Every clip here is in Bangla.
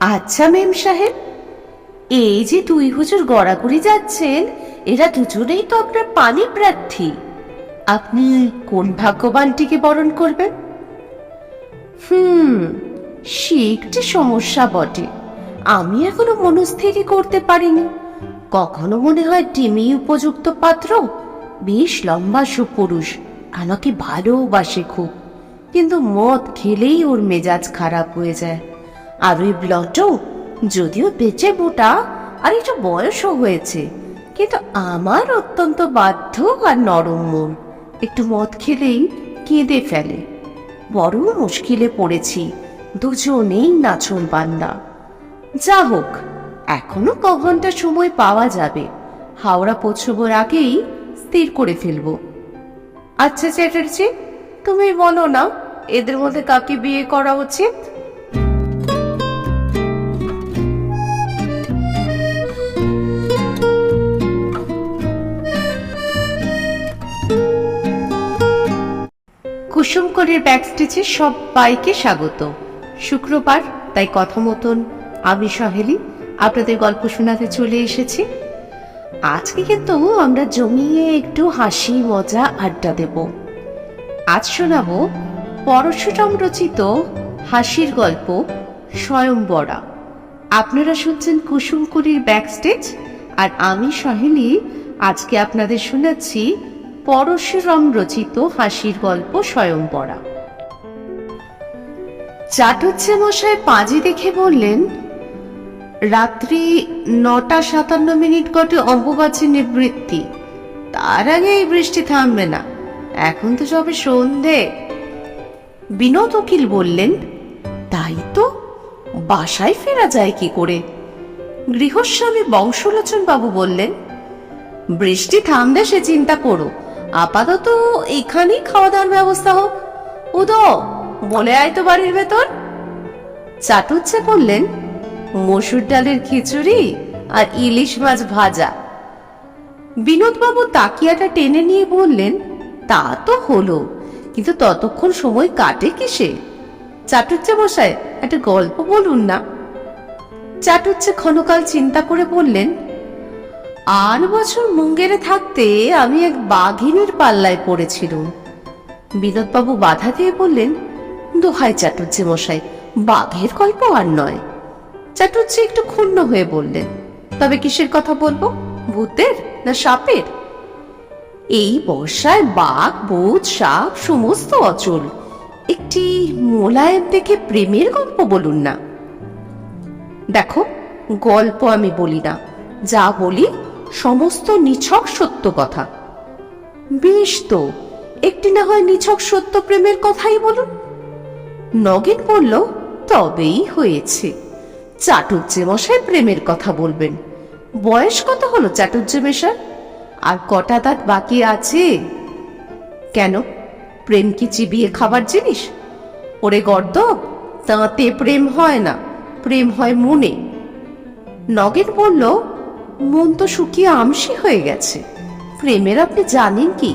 আচ্ছা মেম সাহেব, এই যে দুই হুজুর গড়াগড়ি যাচ্ছেন, এরা দুজনেই তো আপনার পানি প্রার্থী। আপনি কোন ভাগ্যবানটিকে বরণ করবেন? সে একটি সমস্যা বটে। আমি এখনো মনস্থিরই করতে পারিনি। কখনো মনে হয় টিমি উপযুক্ত পাত্র, বেশ লম্বা সুপুরুষ, আমাকে ভালোবাসে খুব, কিন্তু মদ খেলেই ওর মেজাজ খারাপ হয়ে যায়। আর ওই ব্লটও যদিও বেঁচে মোটা আর একটু বয়সও হয়েছে, কিন্তু আমার অত্যন্ত বাধ্য আর নরম মন, একটু মদ খেলেই কেঁদে ফেলে। বড় মুশকিলে পড়েছি, দুজনেই নাচন বান্দা। যা হোক, এখনো ক ঘন্টা সময় পাওয়া যাবে, হাওড়া পৌঁছবার আগেই স্থির করে ফেলবো। আচ্ছা চ্যাটার্জি, তুমি বলো না, এদের মধ্যে কাকে বিয়ে করা উচিত? কুসুমকরের ব্যাকস্টেজে সবাইকে স্বাগত। শুক্রবার, তাই কথা মতন আমি সহেলি আপনাদের গল্প শোনাতে চলে এসেছি। আজকে কিন্তু আমরা জমিয়ে একটু হাসি মজা আড্ডা দেব। আজ শোনাবো পরশুরাম রচিত হাসির গল্প স্বয়ংবরা। আপনারা শুনছেন কুসুমকলির ব্যাকস্টেজ, আর আমি সহেলি আজকে আপনাদের শোনাচ্ছি পরশুরাম রচিত হাসির গল্প স্বয়ংবরা। চাটুজ্জে মশাই পাঁজি দেখে বললেন, রাত্রি ৯টা ৫৭ গটে অম্বুবাচী নিবৃত্তি, তার আগে এই বৃষ্টি থামবে না, এখন তো সবে সন্ধে। বিনোদ উকিল বললেন, তাই তো, বাসায় ফেরা যায় কি করে? গৃহস্বামী বংশলোচন বাবু বললেন, বৃষ্টি থামলে সে চিন্তা করো, আপাতত এখানেই খাওয়া দাওয়ার ব্যবস্থা হোক। উদো, বলে আয় তো বাড়ির ভেতর। চাটুজ্জে বললেন, মসুর ডালের খিচুড়ি আর ইলিশ মাছ ভাজা। বিনোদবাবু তাকিয়াটা টেনে নিয়ে বললেন, তা তো হলো, কিন্তু ততক্ষণ সময় কাটে কিসে? চাটুজ্জে মশাই, একটা গল্প বলুন না। চাটুজ্জে ক্ষণকাল চিন্তা করে বললেন, ৮ বছর মুঙ্গেরে থাকতে আমি এক বাঘিনীর পাল্লায় পড়েছিলুম। বিনোদবাবু বাধা দিয়ে বললেন, দোহাই চাটুজ্জে মশাই, বাঘের গল্প আর নয়। চাটুজ্জে একটু ক্ষুণ্ণ হয়ে বললেন, তবে কিসের কথা বলবো, ভূতের না সাপের? এই বর্ষায় বাঘ ভূত সাপ সমস্ত অচল, একটি মোলায়েম দেখে প্রেমের গল্প বলুন না। দেখো, গল্প আমি বলি না, যা বলি সমস্ত নিছক সত্য কথা। বেশ তো, একটি না হয় নিছক সত্য প্রেমের কথাই বলুন। নগেন বলল, তবেই হয়েছে। চাটুজ্জে মশাই প্রেমের কথা বলবেন। বয়স কত হলো চাটুজ্জে মেশার? আর কটা দাঁত বাকি আছে? কেন, প্রেম কি চিবিয়ে খাবার জিনিস? ওরে গর্দব, তাতে প্রেম হয় না, প্রেম হয় মনে। নগেন বলল, মন তো শুকিয়ে আমসি হয়ে গেছে, প্রেমের আপনি জানেন কি?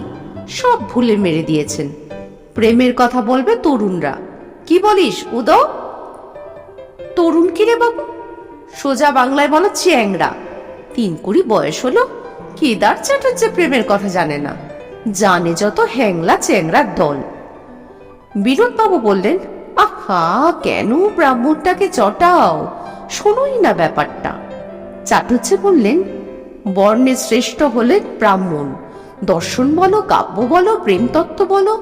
সব ভুলে মেরে দিয়েছেন। প্রেমের কথা বলবে তরুণরা। কি বলিস উদয়? তরুণ কিরে বাবু? সোজা বাংলায় বলো চ্যাংড়া। ৩ কুড়ি বয়স হলো, কেদার চ্যাটার্জি প্রেমের কথা জানে না, জানে যত হ্যাংলা চ্যাংড়ার দল। বিনোদ বাবু বললেন, আহা, কেন ব্রাহ্মণটাকে চটাও, শোনোই না ব্যাপারটা। চাটুজ্জে বললেন, বর্ণে শ্রেষ্ঠ হলেন ব্রাহ্মণ, দর্শন বলো, কাব্য বলো, প্রেমতত্ত্ব বলো,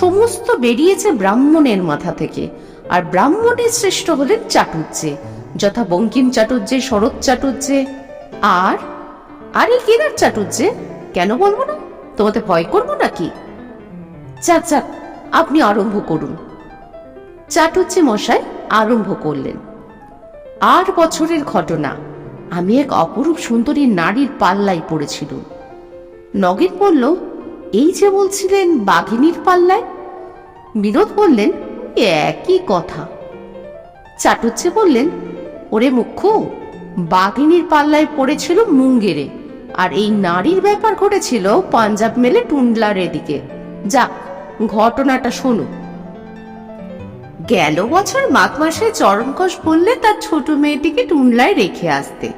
সমস্ত বেরিয়েছে ব্রাহ্মণের মাথা থেকে, আর ব্রাহ্মণের শ্রেষ্ঠ হলেন চাটুজ্জে, যথা বঙ্কিম চাটুজ্জে, শরৎ চাটুজ্জে, আর এই কেদার চাটুজ্জে। কেন বলবো না? তোমাদের ভয় করবো নাকি? যাক যাক, আপনি আরম্ভ করুন। চাটুজ্জে মশাই আরম্ভ করলেন। ৮ বছরের ঘটনা, আমি এক অপরূপ সুন্দরী নারীর পাল্লায় পড়েছিলুম। নগেন বলল, এই যে বলছিলেন বাঘিনীর পাল্লায়? বিনোদ বললেন, একই কথা। চাটুজ্জে বললেন, ওরে মুখ্য, বাঘিনীর পাল্লায় পড়েছিল মুঙ্গেরে, আর এই নারীর ব্যাপার ঘটেছিল পাঞ্জাব মেলে টুন্ডলার এদিকে। যাক, ঘটনাটা শোনো। গেল বছর মাঘ মাসে চরণকস বললে তার ছোট মেয়েটিকে টুনলায় রেখে আসতে।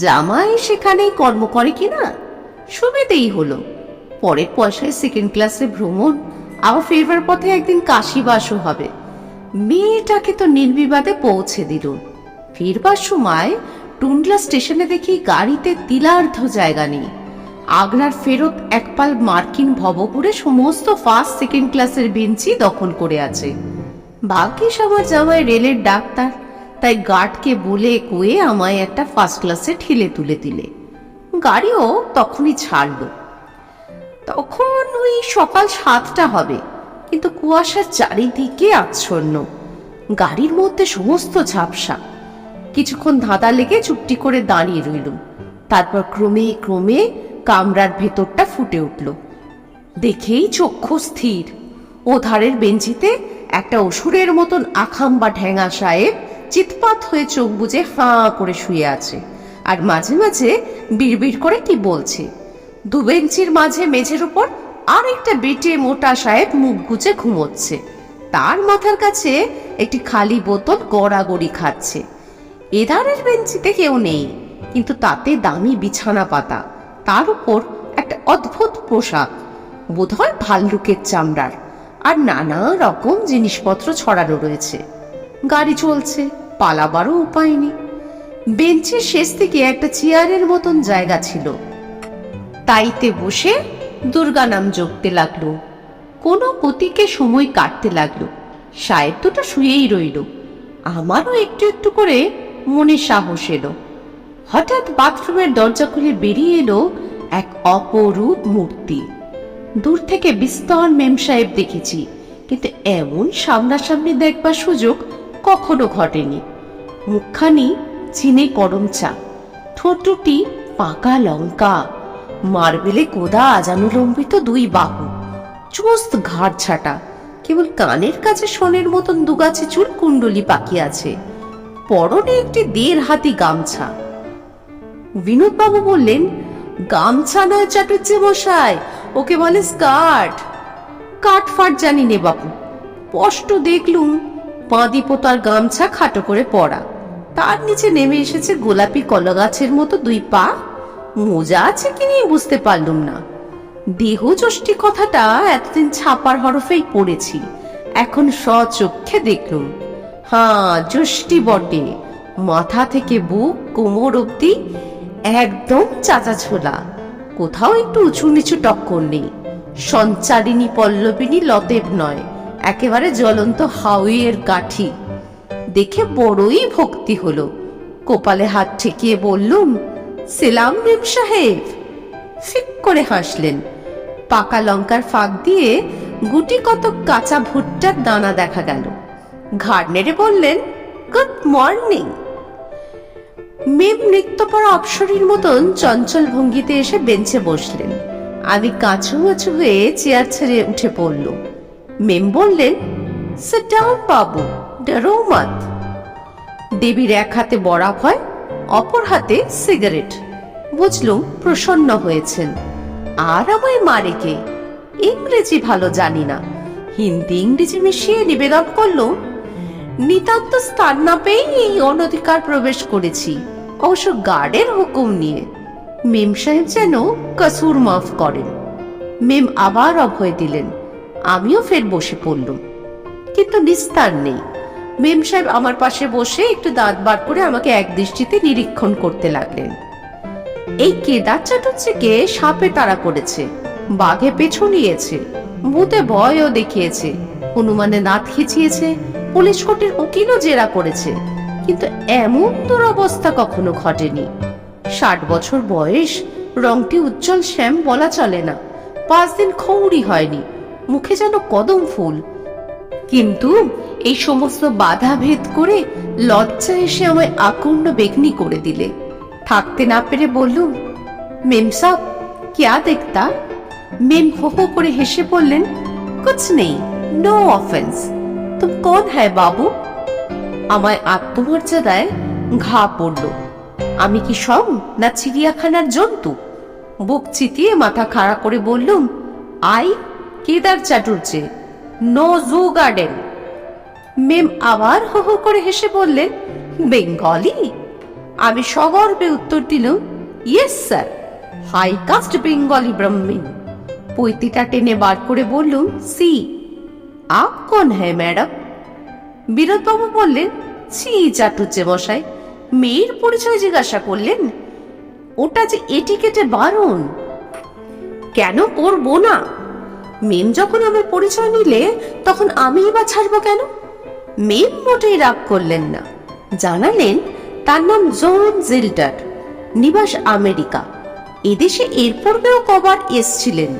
জামাই সেখানেই কর্ম করে কিনা, সুবিধেই হলো। পরের পয়সায় সেকেন্ড ক্লাসে ভ্রমণ, আবার ফেরবার পথে একদিন কাশিবাসও হবে। মেয়েটাকে তো নির্বিবাদে পৌঁছে দিল। ফিরবার সময় টুন্ডলা স্টেশনে দেখি গাড়িতে তিলার্ধ জায়গা নেই। আগ্রার ফেরত একপাল মার্কিন ভবপুরে সমস্ত ফার্স্ট সেকেন্ড ক্লাসের বেঞ্চি দখল করে আছে। ভাগ্যিস আমার জামাই রেলের ডাক্তার, তাই গার্ডকে বলে কয়ে আমায় একটা ফার্স্ট ক্লাসে ঠেলে তুলে দিলে। গাড়িও তখনই ছাড়লো। তখন ওই সকাল 7টা হবে, কিন্তু কুয়াশার চারিদিকে আচ্ছন্ন। গাড়ির মধ্যে সমস্ত ঝাপসা। কিছুক্ষণ ধাঁধা লেগে চুপটি করে দাঁড়িয়ে রইল। তারপর ক্রমে ক্রমে কামরার ভেতরটা ফুটে উঠল। দেখেই চক্ষু স্থির। ও ধারের বেঞ্চিতে একটা অসুরের মতন আখাম্বা ঢ্যাঙা সাহেব চিৎপাত হয়ে চোখ বুজে হাঁ করে শুয়ে আছে, আর মাঝে মাঝে বিড়বিড় করে কি বলছে। দু বেঞ্চির মাঝে মেঝের উপর আর একটা বেটে মোটা সাহেব মুখ গুজে ঘুমোচ্ছে। তার মাথার কাছে একটি খালি বোতল গড়াগড়ি খাচ্ছে। এধারের বেঞ্চিতে কেউ নেই, কিন্তু তাতে দামি বিছানা পাতা, তার উপর একটা অদ্ভুত পোশাক, বোধহয় ভাল্লুকের চামড়ার, আর নানা রকম জিনিসপত্র ছড়ানো রয়েছে। গাড়ি চলছে, পালাবারও উপায় নেই। বেঞ্চের শেষ থেকে একটা চেয়ারের মতন জায়গা ছিল, তাইতে বসে দুর্গা নাম জপতে লাগলো। কোনো গতিকে সময় কাটতে লাগলো। সাহেব দুটো শুয়েই রইল। আমারও একটু একটু করে মনে সাহস এলো। হঠাৎ বাথরুমের দরজা খুলে বেরিয়ে এলো এক অপরূপ মূর্তি। দূর থেকে বিস্তর মেম সাহেব দেখেছি, কিন্তু এমন সামনাসামনি দেখবার সুযোগ কখনো ঘটেনি। মুখখানি চিনে করমচা, ঠোঁট দুটি পাকা লঙ্কা, মার্বেলে কোদা আজানুলম্বিত দুই বাহু, চোস্ত ঘাড় ছাটা, কেবল কানের কাছে সোনের মতন দুগাছে চুল কুণ্ডলি পাকিয়ে আছে। পরনে একটি 1.5 হাতি গামছা। বিনোদবাবু বললেন, গামছা নয় চাটুজ্জে মশাই, ওকে বলে স্কার্ট। কাট ফাট জানি নে বাপু, স্পষ্ট দেখলুম বাঁধি পোতার গামছা খাটো করে পরা, তার নিচে নেমে এসেছে গোলাপি কলা গাছের মতো 2 পা। মোজা আছে কি নিয়ে বুঝতে পারলুম না। দেহ যষ্টি কথাটা এতদিন ছাপার হরফেই পড়েছি, এখন স্বচক্ষে দেখলুম। হ্যাঁ, যষ্টি বটে। মাথা থেকে বুক কোমর অব্দি একদম চাচা ছোলা, কোথাও একটু উঁচু নিচু টক্কর নেই। সঞ্চারিণী পল্লবিনী লতেব নয়, একেবারে জ্বলন্ত হাউইয়ের কাঠি। দেখে বড়ই ভক্তি হলো। কপালে হাত ঠেকিয়ে বললুম, সেলাম মেম সাহেব। ফিক করে হাসলেন। পাকা লঙ্কার ফাঁক দিয়ে গুটি কতক কাঁচা ভুট্টার দানা দেখা গেল। ঘাড় নেড়ে বললেন, গুড মর্নিং। মেম নৃত্যপরা অপ্সরীর মতন চঞ্চল ভঙ্গিতে এসে বেঞ্চে বসলেন। আমি কাঁচুমাচু হয়ে চেয়ার ছেড়ে উঠে পড়ল। মেম বললেন, সিট ডাউন বাবু, ডরো মত। দেবীর এক হাতে বড়া ভয়, অপর হাতে সিগারেট। বুঝলুম প্রসন্ন হয়েছেন। আর আমায় মারে কে? ইংরেজি ভালো জানি না। হিন্দি ইংরেজি মিশিয়ে নিবেদন করল, নিতান্ত স্থান না পেয়ে এই অনধিকার প্রবেশ করেছি, অবশ্য গার্ডের হুকুম নিয়ে। মেম সাহেব যেন কসুর মাফ করেন। মেম আবার অভয় দিলেন। আমিও ফের বসে পড়লুম, কিন্তু নিস্তার নেই। মেম সাহেব আমার পাশে বসে একটু দাঁত বার করে আমাকে এক দৃষ্টিতে নিরীক্ষণ করতে লাগলেন। এই কেদার চাটুজ্জেকে সাপে তাড়া করেছে, বাঘে পেছু নিয়েছে, ভূতে ভয়ও দেখিয়েছে, হনুমানে দাঁত খিচিয়েছে, পুলিশ কোর্টের উকিলও জেরা করেছে, কিন্তু এমন দুরবস্থা কখনো ঘটেনি। 60 বছর বয়স, রংটি উজ্জ্বল শ্যাম বলা চলে না, 5 দিন খৌরি হয়নি, মুখে যেন কদম ফুল। কিন্তু এই সমস্ত বাধা ভেদ করে লজ্জা এসে আমায় আকর্ণ বেগনি করে দিলে। থাকতে না পেরে বললুম, মেম সাব क्या देखता? মেম হো হো করে হেসে বললেন, কুছ নেই, নো অফেন্স। তুম কোন হ্যায় বাবু? আমায় আত্মমর্যাদায় ঘা পড়ল। আমি কি সব না চিড়িয়াখানার জন্তু? বুক চিতিয়ে মাথা খাড়া করে বললুম, I Kedar Chatterjee, no zoo garden. মেম আবার হো হো করে হেসে বললেন, বেঙ্গলি? আমি সগর্বে উত্তর দিলাম, yes sir, high caste Bengali Brahmin. পৈতিটা টেনে বার করে বললুম, সি আপ কোন হ্যায় ম্যাডাম? বিনোদবাবু বললেন, ছি চাটুজ্জে মশাই, মেয়ের পরিচয় জিজ্ঞাসা করলেন? ওটা যে এটিকেটে বারণ। কেন করবো না? মেম যখন আমার পরিচয় নিলে তখন আমি বা ছাড়বো কেন? মেম মোটেই রাগ করলেন না, জানালেন তার নাম জন জিল্টার, নিবাস আমেরিকা, এদেশে এর পূর্বেও কবার এসছিলেন।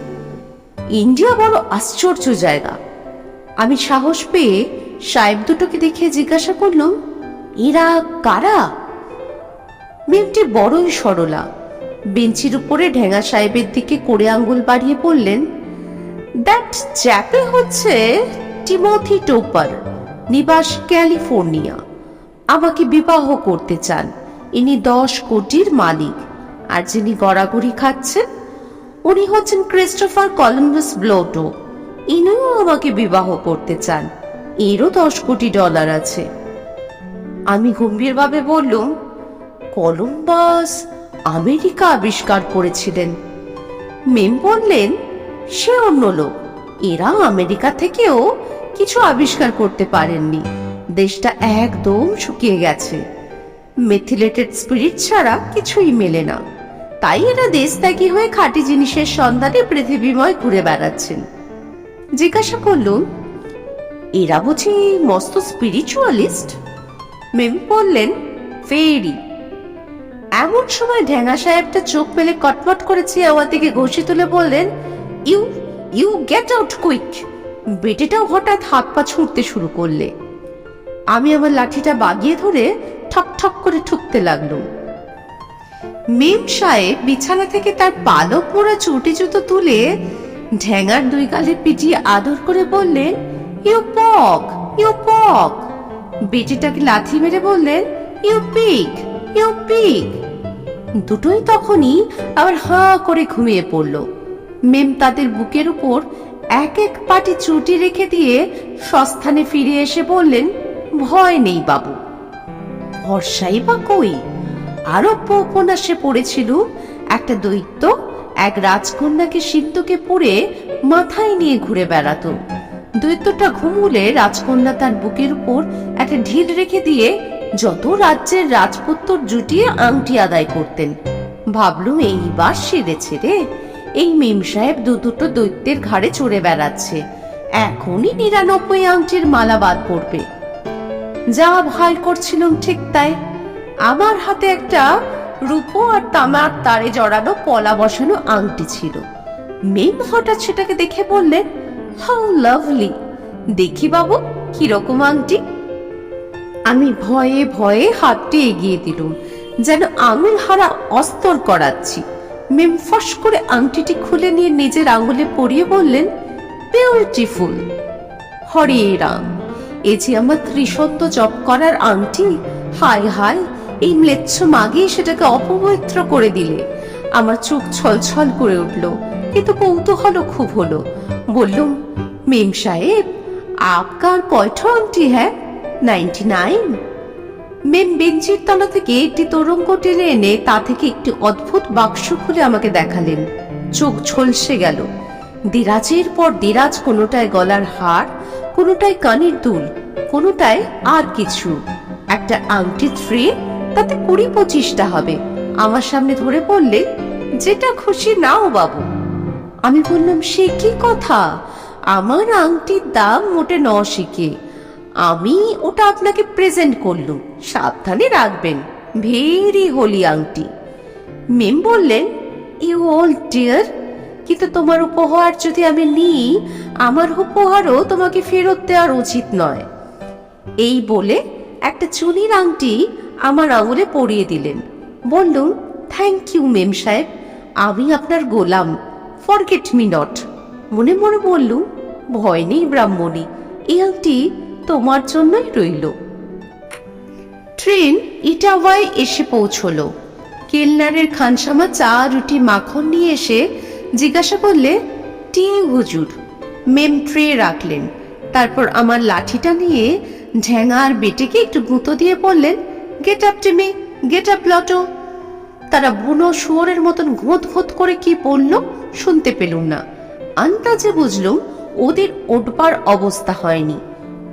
ইন্ডিয়া বড় আশ্চর্য জায়গা। আমি সাহস পেয়ে সাহেব দুটোকে দেখে জিজ্ঞাসা করলাম, এরা কারা? মেয়েটি বড়ই সরলা, বেঞ্চির উপরে ঢেঙ্গা সাহেবের দিকে করে আঙ্গুল বাড়িয়ে বললেন, দ্যাট চ্যাপে হচ্ছে টিমোথি টোপার, নিবাস ক্যালিফোর্নিয়া। আমাকে বিবাহ করতে চান। ইনি 10 কোটির মালিক। আর যিনি গড়াগড়ি খাচ্ছেন উনি হচ্ছেন ক্রিস্টোফার কলম্বাস ব্লোটো। ইনিও আমাকে বিবাহ করতে চান। এরও 10 কোটি ডলার আছে। আমি গম্ভীরভাবে বললুম, কলম্বাস আমেরিকা আবিষ্কার করেছিলেন। মেম বললেন, সে অন্য লোক, এরা আমেরিকা থেকেও কিছু আবিষ্কার করতে পারেননি। দেশটা একদম শুকিয়ে গেছে, মেথিলেটেড স্পিরিট ছাড়া কিছুই মেলে না। তাই এরা দেশত্যাগী হয়ে খাঁটি জিনিসের সন্ধানে পৃথিবীময় ঘুরে বেড়াচ্ছেন। জিজ্ঞাসা করলুম, এরা বুঝি মস্ত স্পিরিচুয়ালিস্ট? মেম বললেন, ফেরি। এমন সময় ঢেঙ্গা সাহেবটা চোখ মেলে কটমট করেছে আমার দিকে ঘষি তুলে বললেন, you you get out quick. বেটিটাও হঠাৎ হাত পা ছুটতে শুরু করলে। আমি আমার লাঠিটা বাগিয়ে ধরে ঠক ঠক করে ঠুকতে লাগলাম। মেম সাহেব বিছানা থেকে তার পালক মোড়া চুটি জুতো তুলে ঢেঙ্গার 2 গালে পিটিয়ে আদর করে বললেন, ইউ পক, ইউ পক। বেটিটাকে লাথি মেরে বললেন, ইউ পিগ, ইউ পিগ। দুটোই তখনই আবার হাঁ করে ঘুমিয়ে পড়ল। মেম তাদের বুকের উপর এক এক পাটি চুটি রেখে দিয়ে সস্থানে ফিরে এসে বললেন, ভয় নেই বাবু। ভরসাই বা কই? আরব্য উপন্যাসে পড়েছিল, একটা দৈত্য এক রাজকন্যাকে সিদ্ধকে পুড়ে মাথায় নিয়ে ঘুরে বেড়াতো। দৈত্যটা ঘুমুলে রাজকন্যা তার বুকের উপর একটা ঢিল রেখে দিয়ে যত রাজ্যের রাজপুত্র জুটিয়ে আংটি আদায় করতেন। ভাবলুম এইবার সেরেছে রে, এই মেম সাহেব দুটো দৈত্যের ঘাড়ে চড়ে বেড়াচ্ছে, এখনই 99 আংটির মালা বাদ পড়বে। যা ভয় করছিলাম ঠিক তাই। আমার হাতে একটা রূপো আর তামার তারে জড়ানো পলা বসানো আংটি ছিল। মেম হঠাৎ সেটাকে দেখে বললেন, হাউ লাভলি, দেখি বাবু কিরকম আংটি। আমি ভয়ে ভয়ে হাতটি এগিয়ে দিলুম, যেন আঙুল হারা অস্তর করাচ্ছি। মেম ফস করে আংটিটি খুলে নিয়ে নিজের আঙুলে পরিয়ে বললেন, বিউটিফুল। হরে রাম, এ যে আমার ত্রিসত্য জপ করার আংটি। হায় হায়, এই ম্লেচ্ছ মাগি সেটাকে অপবিত্র করে দিলে। আমার চোখ ছলছল করে উঠল, কিন্তু কৌতূহলও খুব হলো। বললুম, মেম সাহেব আপকার কয়টা আংটি হ্যাঁ? 99। মেম বেঞ্চির তলা থেকে একটি তোরঙ্গ টেনে এনে তা থেকে একটি অদ্ভুত বাক্স খুলে আমাকে দেখালেন। চোখ ঝলসে গেল। দিরাজের পর দিরাজ, কোনোটায় গলার হার, কোনোটায় কানের দুল, কোনোটায় আর কিছু। একটা আংটি ট্রে, তাতে 20-25টা হবে। আমার সামনে ধরে বললে, যেটা খুশি নাও বাবু। আমি বললাম, সে কি কথা? আমার আংটির দাম মোটে 9 শিকে। আমি ওটা আপনাকে প্রেজেন্ট করলুম, সাবধানে রাখবেন, ভেরি হোলি আংটি। মেম বললেন, ইউ ওল্ড ডিয়ার, কিন্তু তোমার উপহার যদি আমি নিই, আমার উপহারও তোমাকে ফেরত দেওয়ার উচিত নয়। এই বলে একটা চুনির আংটি আমার আঙুলে পরিয়ে দিলেন। বললুম, থ্যাংক ইউ মেম সাহেব, আমি আপনার গোলাম, ফরগেট মি নট। মনে মনে বললুম, ভয় নেই ব্রাহ্মণী, এই আংটি তোমার জন্যই রইল। ট্রেন ইটাওয়ায় এসে পৌঁছলো। কেলনারের খানসামা চা রুটি মাখন নিয়ে এসে জিজ্ঞাসা করলে, টি হুজুর। মেম ট্রে রাখলেন, তারপর আমার লাঠিটা নিয়ে ঢেঙার বেটিকে একটু গুঁতো দিয়ে বললেন, get up Timmy, get up Lotto. তারা বুনো শুয়োরের মতন ঘোঁত ঘোঁত করে কি বলল শুনতে পেলুম না। আন্দাজে বুঝলুম ওদের ওঠবার অবস্থা হয়নি।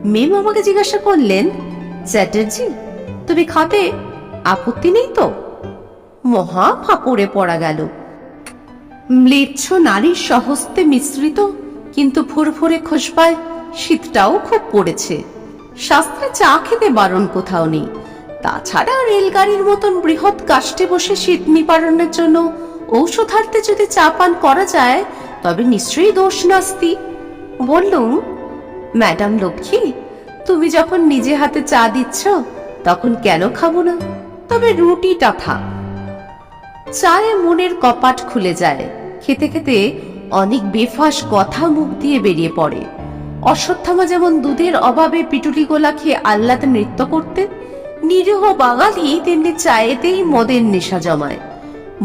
মেম আমাকে জিজ্ঞাসা করলেন, চ্যাটার্জি তুমি খাবে? আপত্তি নেই তো? মহা ফাঁপড়ে পড়া গেল। ম্লেচ্ছ নারীর সহস্তে মিশ্রিত কিন্তু ফুরফুরে খুশবায় শীতটাও খুব পড়েছে। শাস্ত্রে চা খেতে বারণ কোথাও নেই। তাছাড়া রেলগাড়ির মতন বৃহৎ কাষ্টে বসে শীত নিবারণের জন্য ঔষধার্থে যদি চা পান করা যায় তবে নিশ্চয়ই দোষ নাস্তি। বললুম, ম্যাডাম লক্ষ্মী, তুমি যখন নিজে হাতে চা দিচ্ছ তখন কেন খাবো না? তবে রুটিটা খা। চায়ে মনের কপাট খুলে যায়। খেতে খেতে অনেক বেফাস কথা মুখ দিয়ে বেরিয়ে পড়ে। অশ্বত্থামা যেমন দুধের অভাবে পিটুলি গোলা খেয়ে আহ্লাদে নৃত্য করতেন, নিরীহ বাঙালি তেমনি চায়েতেই মদের নেশা জমায়।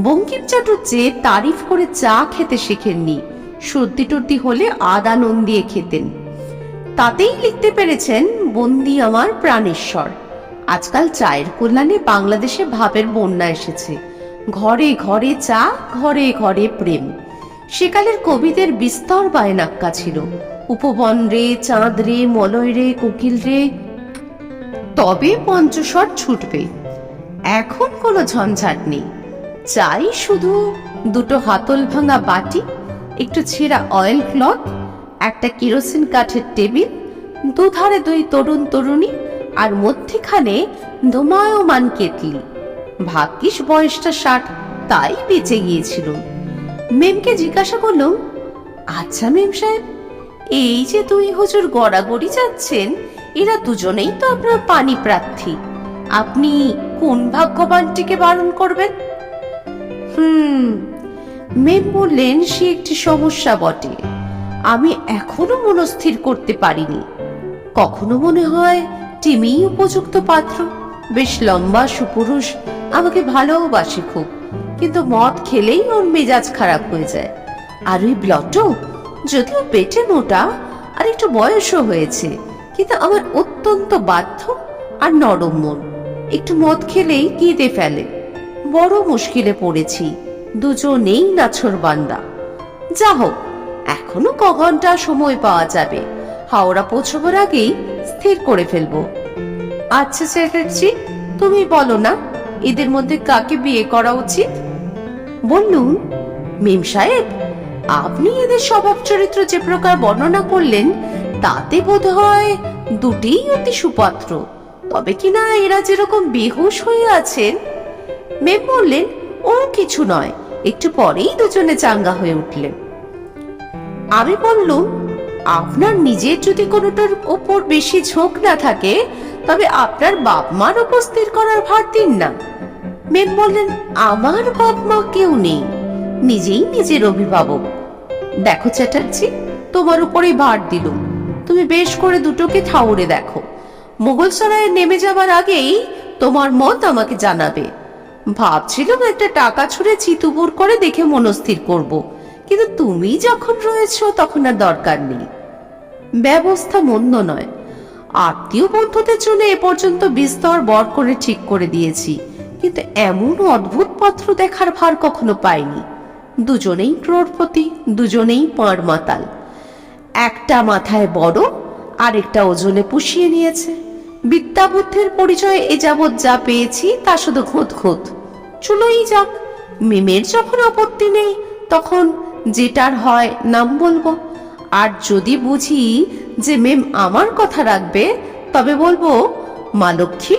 বঙ্কিম চাটুর্যে তারিফ করে চা খেতে শেখেননি, সর্দি টর্দি হলে আদা নুন দিয়ে খেতেন। তাতেই লিখতে পেরেছেন, বন্দি আমার প্রাণেশ্বর। আজকাল চায়ের কল্যাণে বাংলাদেশে ভাবের বন্যা এসেছে। ঘরে ঘরে চা, ঘরে ঘরে প্রেম। সেকালের কবিদের বিস্তর বায়নাক্কা ছিল, উপবন রে, চাঁদ রে, মলয় রে, কোকিল রে, তবে পঞ্চস্বর ছুটবে। এখন কোনো ঝঞ্ঝাট নেই। চাই শুধু দুটো হাতল ভাঙা বাটি, একটু ছেঁড়া অয়েল ক্লথ, একটা কেরোসিন কাঠের টেবিল, দুধারে দুই তরুণ তরুণী, আর মধ্যেখানে ধুমায়মান কেতলি। ভাগ্যিস বয়সটা 60, তাই বেঁচে গিয়েছিল। মেমকে জিজ্ঞাসা করলাম, আচ্ছা মেম সাহেব, এই যে দুই হুজুর গড়াগড়ি যাচ্ছেন, এরা দুজনেই তো আপনার পানি প্রার্থী। আপনি কোন ভাগ্যবানটিকে বারণ করবেন? মেম বললেন, সে একটি সমস্যা বটে। আমি এখনো মনস্থির করতে পারিনি। কখনো মনে হয় টিমিই উপযুক্ত পাত্র। বেশ লম্বা, সুপুরুষ, আমাকে ভালোবাসে খুব, কিন্তু মদ খেলেই ওর মেজাজ খারাপ হয়ে যায়। আর ওই ব্লটো, যদিও পেটে মোটা আর একটু বয়সও হয়েছে, কিন্তু আমার অত্যন্ত বাধ্য আর নরম মন। একটু মদ খেলেই কেঁদে ফেলে। বড় মুশকিলে পড়েছি, দুজনেই নাছোড়বান্দা। যা হোক, এখনো ঘন্টা সময় পাওয়া যাবে। হাওড়া পৌঁছবার আগেই স্থির করে ফেলবো। আচ্ছা চ্যাটার্জি, তুমি বলো না, এদের মধ্যে কাকে বিয়ে করা উচিত? বললুম, মেম সাহেব, আপনি এদের স্বভাব চরিত্র যে প্রকার বর্ণনা করলেন, তাতে বোধ হয় দুটিই অতি সুপাত্র। তবে কিনা এরা যেরকম বেহুশ হয়ে আছেন। মেম বললেন, ও কিছু নয়, একটু পরেই দুজনে চাঙ্গা হয়ে উঠলেন। আমি বললুম, আপনার নিজের যদি কোনোটার ওপর বেশি ঝোঁক না থাকে তবে আপনার বাপ মার উপর স্থির করার ভার দিন না। মেম বললেন, আমার বাপ মা কেউ নেই, নিজেই নিজের অভিভাবক। দেখো চ্যাটার্জি, তোমার উপরেই ভার দিলুম। তুমি বেশ করে দুটোকে ঠাউরে দেখো। মুঘলসরায়ে নেমে যাবার আগেই তোমার মত আমাকে জানাবে। ভাবছিলাম একটা টাকা ছুঁড়ে চিতুপুর করে দেখে মনস্থির করব, কিন্তু তুমি যখন রয়েছো তখন আর দরকার নেই। ব্যবস্থা মন্দ নয়। আত্মীয় বন্ধুদের জন্য এ পর্যন্ত বিস্তর বর করে ঠিক করে দিয়েছি, কিন্তু এমন অদ্ভুত পাত্র দেখার ভার কখনো পাইনি। দুজনেই ক্রোড়পতি, দুজনেই পাঁড় মাতাল। একটা মাথায় বড়, আরেকটা ওজনে পুষিয়ে নিয়েছে। বিদ্যা বুদ্ধির পরিচয় এ যাবৎ যা পেয়েছি তা শুধু ঘোঁত ঘোঁত। চলোই যাক। মেমের যখন আপত্তি নেই তখন যেটার হয় নাম বলবো। আর যদি বুঝি যে মেম আমার কথা রাখবে, তবে বলবো, মা লক্ষ্মী,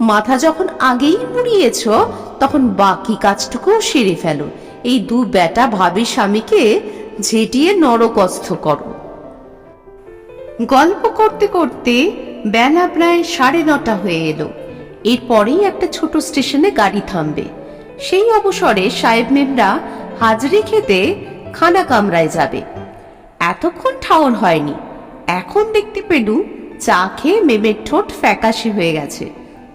মাথা যখন আগেই মুড়িয়েছ তখন বাকি কাজটুকু সেরে ফেলো। এই দু বেটা ভাবি স্বামীকে ঝেঁটিয়ে নরকস্থ করো। গল্প করতে করতে বেলা প্রায় 9:30 হয়ে এলো। এরপরেই একটা ছোট স্টেশনে গাড়ি থামবে। সেই অবসরে সাহেব মেমরা হাজরি খেতে খানা কামরায় যাবে। এতক্ষণ ঠাউর হয়নি। এখন দেখতে পেলুম চা খেয়ে মেমের ঠোঁট ফ্যাকাশে হয়ে গেছে।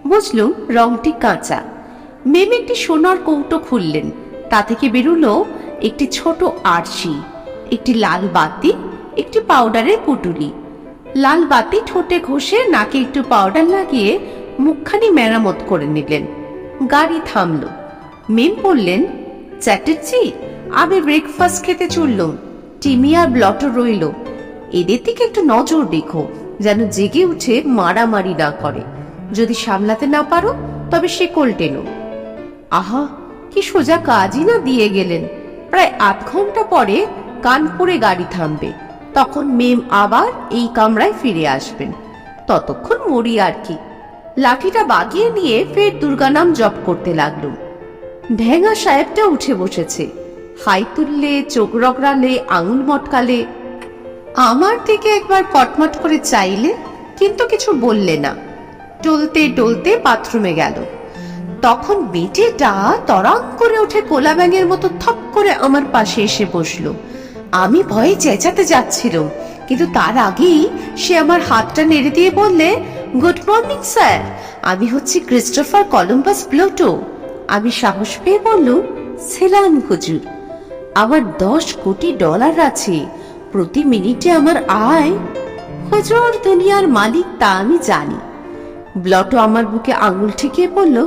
বুঝলুম রংটি কাঁচা। মেম একটি সোনার কৌটো খুললেন। তা থেকে বেরুলো একটি ছোট আরশি, একটি লাল বাতি, একটি পাউডারের পুটুলি। লাল বাতি ঠোঁটে ঘষে নাকে একটু পাউডার লাগিয়ে মুখখানি মেরামত করে নিলেন। গাড়ি থামলো। মেম বললেন, চ্যাটার্জি, আমি ব্রেকফাস্ট খেতে চললুম। টিমি আর ব্লটো রইল। এদের দিকে একটু নজর রেখো, যেন জেগে উঠে মারামারি না করে। যদি সামলাতে না পারো তবে শেকল টেনো। আহা, কি সোজা কাজই না দিয়ে গেলেন। প্রায় 8 ঘন্টা পরে কানপুরে গাড়ি থামবে। তখন মেম আবার এই কামরায় ফিরে আসবেন। ততক্ষণ মরি আর কি। লাঠিটা বাগিয়ে নিয়ে ফের দুর্গা নাম জপ করতে লাগলো। ঢেঙ্গা সাহেবটা উঠে বসেছে। হাই তুললে, চোখ রগড়ালে, আঙুল মটকালে। আমার দিকে একবার কটমট করে চাইলে, কিন্তু কিছু বললে না। টলতে টলতে বাথরুমে গেল। তখন বেটিটা তরাং করে উঠে কোলা ব্যাঙের মতো থপ করে আমার পাশে এসে বসলো। আমি ভয়ে চেঁচাতে যাচ্ছিলাম, কিন্তু তার আগেই সে আমার হাতটা নেড়ে দিয়ে বললে, গুড মর্নিং স্যার, আমি হচ্ছি ক্রিস্টোফার কলম্বাস প্লুটো। আমি সাহস পেয়ে বললুম, সেলাম হুজুর। আমার $10 কোটি আছে। প্রতি মিনিটে আমার আয়। হুজুর দুনিয়ার মালিক তা আমি জানি। ব্লটো আমার বুকে আঙুল ঠেকিয়ে বলল,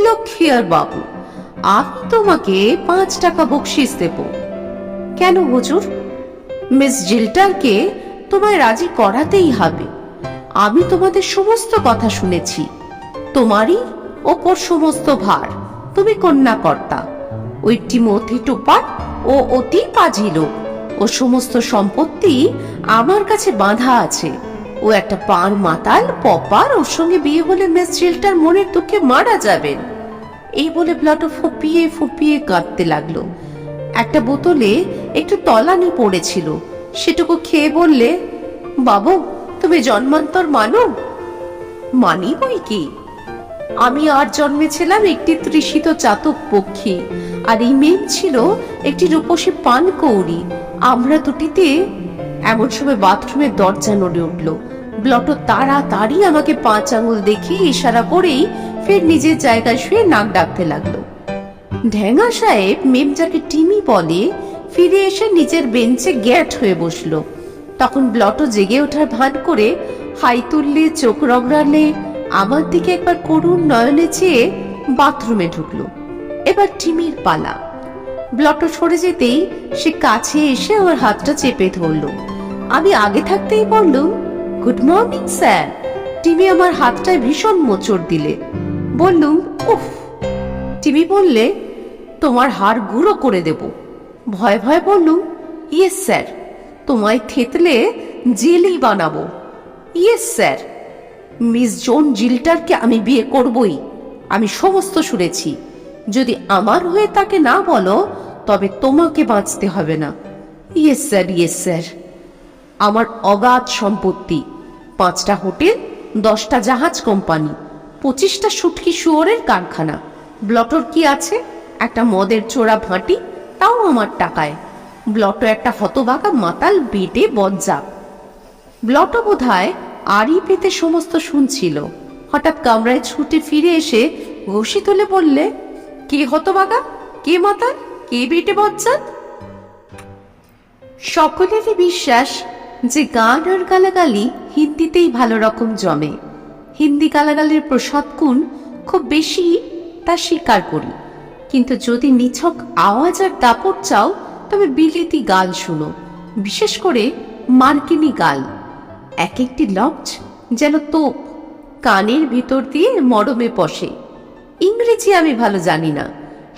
লক্ষ্মীর বাবু, আমি তোমাকে 5 টাকা বকশিস দেব। কেন হুজুর? মিস জিল্টারকে তোমায় রাজি করাতেই হবে। আমি তোমাদের সমস্ত কথা শুনেছি। তোমারই ওপর সমস্ত ভার। তুমি কন্যাকর্তা। ওই টিমোথি টোপার ও অতি পাজি লোক। ও সমস্ত সম্পত্তি আমার কাছে বাঁধা আছে। ও একটা পার মাতাল পপার। ওর সঙ্গে বিয়ে হলে মিস জিল্টার মনের দুঃখে মারা যাবেন। এই বলে ব্লটো ফুপিয়ে ফুপিয়ে কাঁদতে লাগলো। একটা বোতলে একটু তলানি পড়েছিল, সেটুকু খেয়ে বললে, বাবু, তুমি জন্মান্তর মানো? মানি বই কি। আমি আর জন্মেছিলাম একটি তৃষিত চাতক পক্ষী, আর এই মেম ছিল একটি রূপসী পান কৌড়ি। আমরা দুটিতে। এমন সময় বাথরুমের দরজা নড়ে উঠল। ব্লটো তাড়াতাড়ি আমাকে 5 আঙুল দেখিয়ে ইশারা করেই ফের নিজের জায়গায় শুয়ে নাক ডাকতে লাগলো। ঢেঙ্গা সাহেব, মেম যাকে টিমি বলে, ফিরে এসে নিজের বেঞ্চে গ্যাট হয়ে বসলো। তখন ব্লটো জেগে ওঠার ভান করে হাই তুললে, চোখ রগড়ালে, আমার দিকে একবার করুণ নয়নে চেয়ে বাথরুমে ঢুকলো। এবার টিমির পালা। ব্লটো সরে যেতেই সে কাছে এসে আমার হাতটা চেপে ধরলো। আমি আগে থাকতেই বললুম, গুড মর্নিং স্যার। টিমি আমার হাতটায় ভীষণ মোচড় দিলে। বললুম, উফ। টিমি বললে, তোমার হাড় গুঁড়ো করে দেব। ভয় ভয় বললুম, ইয়েস স্যার। তোমায় থেতলে জেলি বানাবো। Yes sir. মিস জোন জিল্টারকে আমি বিয়ে করবই। আমি সমস্ত শুনেছি। যদি আমার হয়ে তাকে না বলো তবে তোমাকে বাঁচতে হবে না। Yes sir, yes sir. আমার অগাধ সম্পত্তি, 5টা হোটেল, 10টা জাহাজ কোম্পানি, 25টা শুটকি শুয়োরের কারখানা। ব্লটোর কি আছে? একটা মদের চোরা ভাঁটি, তাও আমার টাকায়। ব্লটো একটা হতবাগা মাতাল বেটে বজ্জাপ। ব্লটো বোধহয় আড়ি পেতে সমস্ত শুনছিল। হঠাৎ কামরায় ছুটে ফিরে এসে ঘষি তুলে বললে, কে হতবাগা, কে মাতাল, কে বেটে বজ্জাপ? সকলেরই বিশ্বাস যে গান আর গালাগালি হিন্দিতেই ভালো রকম জমে। হিন্দি গালাগালির প্রসাদ গুণ খুব বেশি, তা স্বীকার করি। কিন্তু যদি নিছক আওয়াজ আর দাপট চাও তবে বিলেতি গাল শুনো, বিশেষ করে মার্কিনী গাল। এক একটি লঞ্চ যেন তোপ, কানের ভিতর দিয়ে মরমে বসে। ইংরেজি আমি ভালো জানি না,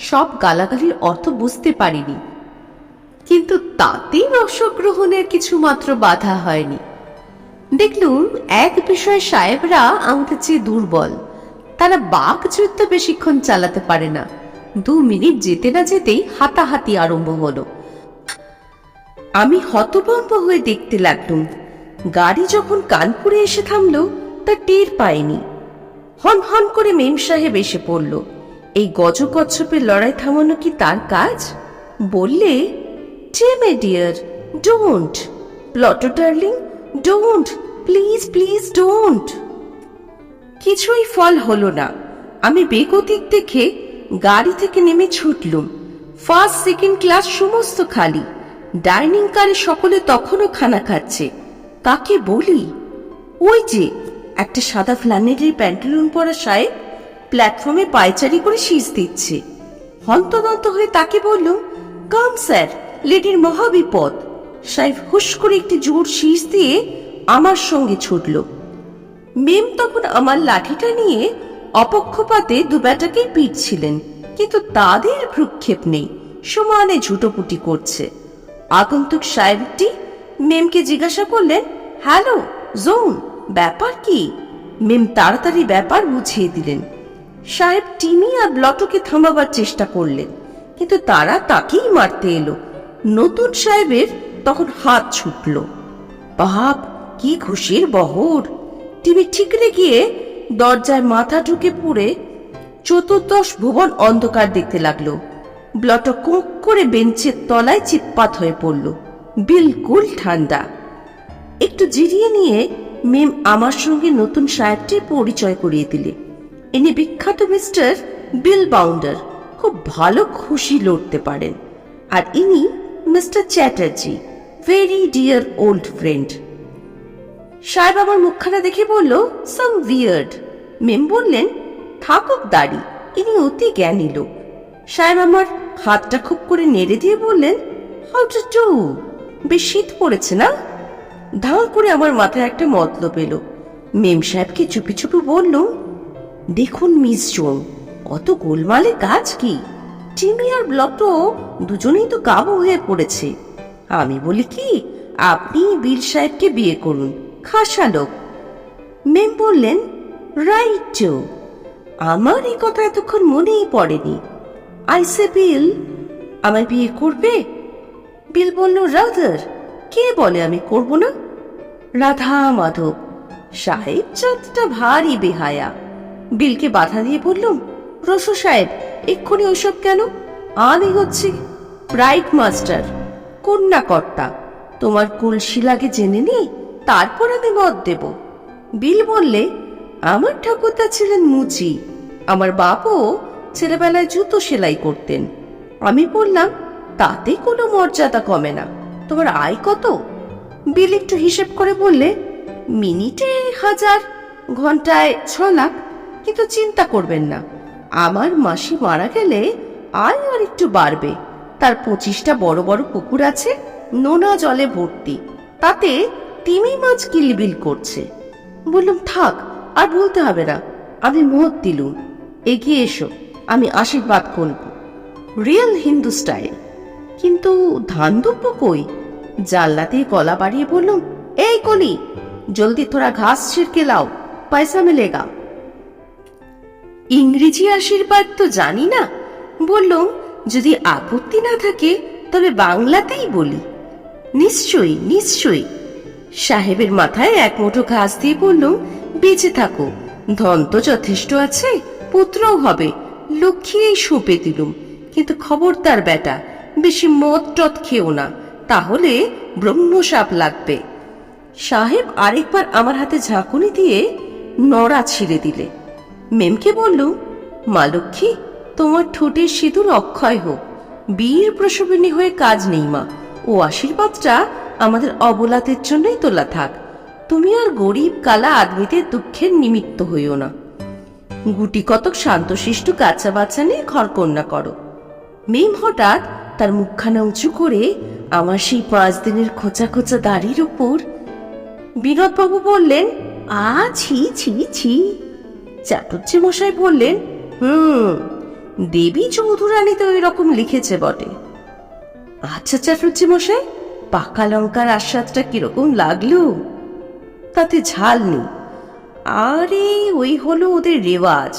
সব গালাগালির অর্থ বুঝতে পারিনি, কিন্তু তাতেই রসগ্রহণের কিছু মাত্র বাধা হয়নি। দেখলুম এক বিষয়ে সাহেবরা আমাদের চেয়ে দুর্বল। তারা বাক যুদ্ধ বেশিক্ষণ চালাতে পারে না। 2 মিনিট যেতে না যেতেই হাতাহাতি আরম্ভ হলো। আমি হতভম্ব হয়ে দেখতে লাগলুম। গাড়ি যখন কানপুরে এসে থামলো তা টের পাইনি। হন হন করে মেম সাহেব এসে পড়ল। এই গজকচ্ছপের লড়াই থামানো কি তার কাজ? বললে, Timmy dear, don't. Plato darling, don't, please please don't. কিছুই ফল হলো না। আমি বেগতিক দেখে গাড়ি থেকে নেমে ছুটলুম। ফার্স্ট সেকেন্ড ক্লাস সমস্ত খালি। ডাইনিং কারে সকলে তখনও খানা খাচ্ছে। কাকে বলি? ওই যে একটা সাদা ফ্ল্যানেলের প্যান্টালুন পরা সাহেব প্ল্যাটফর্মে পায়চারি করে শীষ দিচ্ছে। হন্তদন্ত হয়ে তাকে বলল, কাম স্যার, লেডির মহাবিপদ। সাহেব হুশ করে একটি জোর শীষ দিয়ে আমার সঙ্গে ছুটল। মেম তখন আমার লাঠিটা নিয়ে অপক্ষপাতে দুবেটাকেই পিটছিলেন, কিন্তু তাদের ভ্রুক্ষেপ নেই, সমানে ঝুটোপুটি করছে। আগন্তুক সাহেবটি মেমকে জিজ্ঞাসা করলেন, হ্যালো জোন, ব্যাপার কি? মেম তাড়াতাড়ি ব্যাপার বুঝিয়ে দিলেন। সাহেব টিমি আর ব্লটোকে থামাবার চেষ্টা করলেন, কিন্তু তারা তাকেই মারতে এলো। নতুন সাহেবের তখন হাত ছুটল। বাপ, কি খুশির বহর! টিভি ঠিকরে গিয়ে দরজায় মাথা ঢুকে পড়ে চতুর্দশ ভুবন অন্ধকার দেখতে লাগলো। ব্লটো কোঁক করে বেঞ্চের তলায় চিৎপাত হয়ে পড়ল, বিলকুল ঠান্ডা। একটু জিরিয়ে নিয়ে মেম আমার সঙ্গে নতুন সাহেবটির পরিচয় করিয়ে দিলে। ইনি বিখ্যাত মিস্টার বিল বাউন্ডার, খুব ভালো খুশি লড়তে পারেন। আর ইনি mister Chatterjee, very deer old friend. সাহেব আমার মুখখানা দেখে বলল, সাম উইয়ার্ড। মেম বললেন, থাকুক দাড়ি, ইনি অতি জ্ঞানী লোক। সাহেব আমার হাতটা খুব করে নেড়ে দিয়ে বললেন, হাউ টু ডু? বেশ শীত পড়েছে না? ধাঁ করে আমার মাথায় একটা মতলব এলো। মেম সাহেবকে চুপি চুপি বলল, দেখুন মিস জোন, অত গোলমালে কাজ কি? টিমি আর ব্লটো দুজনেই তো কাবু হয়ে পড়েছে। আমি বলি কি, আপনি বীর সাহেবকে বিয়ে করুন, খাসা লোক। মেম বললেন, রাইট। আমার এই কথা এতক্ষণ মনেই পড়েনি। আইসে বিল, আমার বিয়ে করবে? বিল বলল, রাদার। কে বলে আমি করব না? রাধা মাধব। সাহেব চাঁদটা ভারী বেহায়া। বিলকে বাধা দিয়ে বললুম, রসু সাহেব, এক্ষুনি ওসব কেন? আমি হচ্ছি ব্রাইট মাস্টার, কন্যা কর্তা। তোমার কুলশিলাকে জেনে নি, তারপর আমি মত দেব। বিল বললে, আমার ঠাকুরদা ছিলেন মুচি, আমার বাপও ছেলেবেলায় জুতো সেলাই করতেন। আমি বললাম, তাতে কোনো মর্যাদা কমে না। তোমার আয় কত? বিল একটু হিসেব করে বললে, মিনিটে 1000, ঘন্টায় 6 লাখ। কিন্তু চিন্তা করবেন না, আমার মাসি মারা গেলে আয় আর একটু বাড়বে। তার 25টা বড় বড় পুকুর আছে, নোনা জলে ভর্তি, তাতে তিমি মাছ কিলবিল করছে। বললাম, থাক, আর বলতে হবে না। আমি মত দিলুম, এগিয়ে এসো, আমি আশীর্বাদ করব, রিয়েল হিন্দু স্টাইল। কিন্তু ধান দুব্য কই? জানলাতে গলা বাড়িয়ে বললুম, এই কলি, জলদি থোড়া ঘাস ছিড়কে লাও, পয়সা মিলেগা। ইংরেজি আশীর্বাদ তো জানি না। বললুম, যদি আপত্তি না থাকে তবে বাংলাতেই বলি। নিশ্চয়ই নিশ্চয়ই। সাহেবের মাথায় এক মুঠো ঘাস দিয়ে বললুম, বেঁচে থাকো, ধন তো যথেষ্ট আছে, পুত্রও হবে, লক্ষ্মী সঁপে দিলুম। কিন্তু খবরদার বেটা, বেশি মদ টদ খেও না, তাহলে ব্রহ্মশাপ লাগবে। সাহেব আরেকবার আমার হাতে ঝাঁকুনি দিয়ে নড়া ছিঁড়ে দিলে। মেমকে বললুম, মা লক্ষ্মী, তোমার ঠোঁটের সিঁদুর অক্ষয় হোক, বীর প্রসবিনী হয়ে কাজ নেই মা, ও আশীর্বাদটা আমাদের অবলাতের জন্যই তোলা থাক। তুমি আর গরিব কালা আদমিদের দুঃখের নিমিত্ত হইও না। গুটি কতক শান্তশিষ্ট কাঁচা বাচ্চা নিয়ে ঘরকন্যা করো। মেম হঠাৎ তার মুখখানা উঁচু করে আমার সেই 5 দিনের খোঁচা খোঁচা দাড়ির উপর। বিনোদবাবু বললেন, ছি ছি ছি। চাটুর্যে মশাই বললেন, দেবী চৌধুরানী তো ওই রকম লিখেছে বটে। আচ্ছা চাটুর্যে মশাই, পাকা লঙ্কার আস্বাদটা কিরকম লাগলো? তাতে ঝাল নেই। আরে ওই হলো ওদের রেওয়াজ,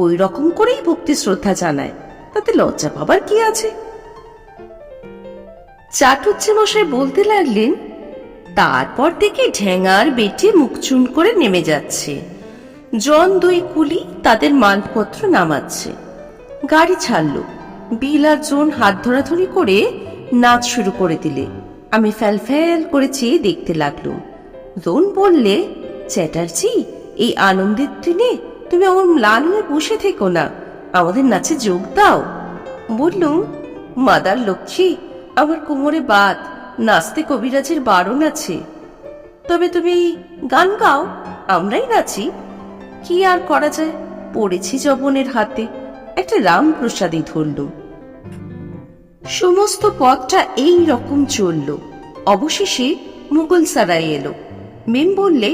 ওই রকম করেই ভক্তি শ্রদ্ধা জানায়, তাতে লজ্জা পাবার কি আছে? চাটুর্যে মশাই বলতে লাগলেন, তারপর থেকে ঢেঙার বেটে মুখ চুন করে নেমে যাচ্ছে। জন 2 কুলি তাদের মালপত্র নামাচ্ছে। গাড়ি ছাড়ল। বিল আর জোন হাত ধরাধরি করে নাচ শুরু করে দিলে। আমি ফ্যাল ফ্যাল করে চেয়ে দেখতে লাগলুম। জোন বললে, চ্যাটার্জি, এই আনন্দের দিনে তুমি আমার ম্লান হয়ে বসে থেকো না, আমাদের নাচে যোগ দাও। বললুম, মাদার লক্ষ্মী, আমার কোমরে বাত, নাচতে কবিরাজের বারণ আছে। তবে তুমি গান গাও, আমরাই নাচি। কি আর করা যায়, পড়েছি যবনের হাতে, একটা রামপ্রসাদই ধরল। সমস্ত পথটা এই রকম চলল। অবশেষে মুঘল সারাই এলো। মেম বললে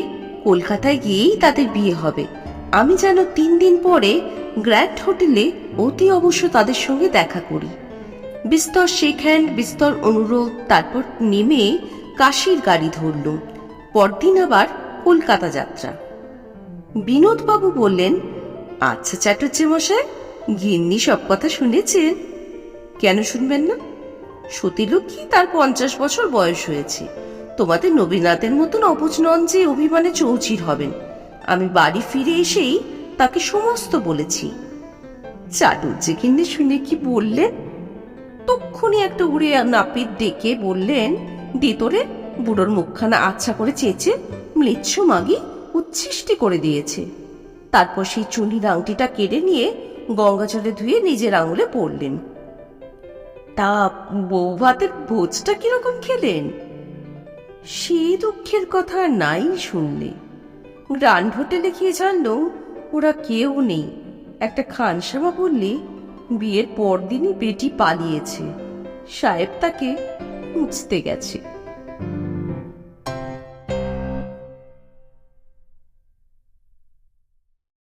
কলকাতায় গিয়েই তাদের বিয়ে হবে। আমি যেন 3 দিন পরে গ্র্যান্ড হোটেলে অতি অবশ্য তাদের সঙ্গে দেখা করি। বিস্তর শেক হ্যান্ড, বিস্তর অনুরোধ, তারপর নেমে কাশীর গাড়ি ধরল। পরদিন আবার কলকাতা যাত্রা। বিনোদবাবু বললেন, আচ্ছা চাটুর্যে মশাই, গিন্নি সব কথা শুনেছেন? কেন শুনবেন না? সতীলক্ষ্মী তার 50 বছর বয়স হয়েছে। তোমাদের নবীনাথের মতন অবুঝ নন যে অভিমানে চৌচির হবেন। আমি বাড়ি ফিরে এসেই তাকে সমস্ত বলেছি। চাটুর্যে গিন্নি শুনে কি বললেন? তক্ষুনি একটা উড়ে নাপিত ডেকে বললেন, দিতরে বুড়োর মুখখানা আচ্ছা করে চেঁচে ম্লেচ্ছ মাগি উচ্ছিষ্টি করে দিয়েছে। তারপর সেই চুনির আংটিটা কেড়ে নিয়ে গঙ্গাজলে ধুয়ে নিজের আঙুলে পড়লেন। তা বউ ভাতের ভোজটা কিরকম খেলেন? সে দুঃখের কথা নাই শুনলে। গ্র্যান্ড হোটেলে গিয়ে জানলো ওরা কেউ নেই। একটা খানসামা বললে বিয়ের পরদিনই বেটি পালিয়েছে। সাহেব তাকে খুঁজতে গেছে।